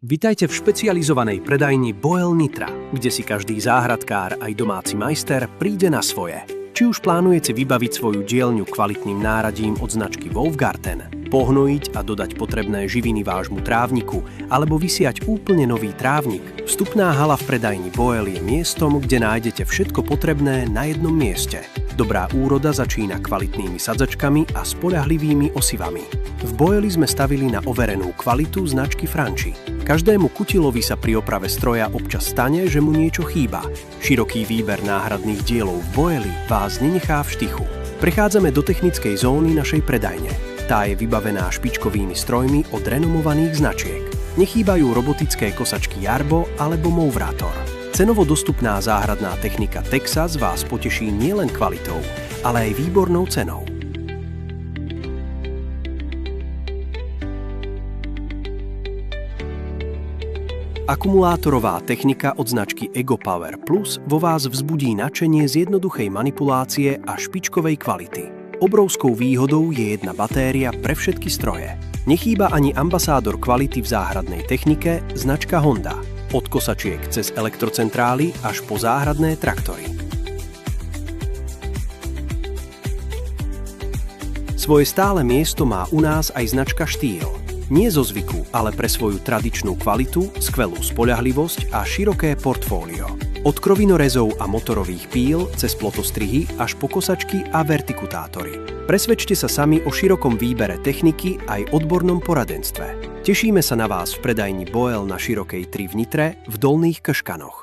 Vitajte v špecializovanej predajni Boel Nitra, kde si každý záhradkár aj domáci majster príde na svoje. Či už plánujete vybaviť svoju dielňu kvalitným náradím od značky Wolfgarten, pohnojiť a dodať potrebné živiny vášmu trávniku, alebo vysiať úplne nový trávnik, vstupná hala v predajni Boel je miestom, kde nájdete všetko potrebné na jednom mieste. Dobrá úroda začína kvalitnými sadzačkami a spoľahlivými osivami. V Boeli sme stavili na overenú kvalitu značky Franchi. Každému kutilovi sa pri oprave stroja občas stane, že mu niečo chýba. Široký výber náhradných dielov v Boeli vás nenechá v štychu. Prechádzame do technickej zóny našej predajne. Tá je vybavená špičkovými strojmi od renomovaných značiek. Nechýbajú robotické kosačky Jarbo alebo Movrator. Cenovo dostupná záhradná technika Texas vás poteší nielen kvalitou, ale aj výbornou cenou. Akumulátorová technika od značky EgoPower Plus vo vás vzbudí nadšenie z jednoduchej manipulácie a špičkovej kvality. Obrovskou výhodou je jedna batéria pre všetky stroje. Nechýba ani ambasádor kvality v záhradnej technike značka Honda. Od kosačiek cez elektrocentrály až po záhradné traktory. Svoje stále miesto má u nás aj značka Štýl. Nie zo zvyku, ale pre svoju tradičnú kvalitu, skvelú spoľahlivosť a široké portfólio. Od krovinorezov a motorových píl cez plotostrihy až po kosačky a vertikutátory. Presvedčte sa sami o širokom výbere techniky aj odbornom poradenstve. Tešíme sa na vás v predajni Boel na Širokej 3 v Nitre v Dolných Krškanoch.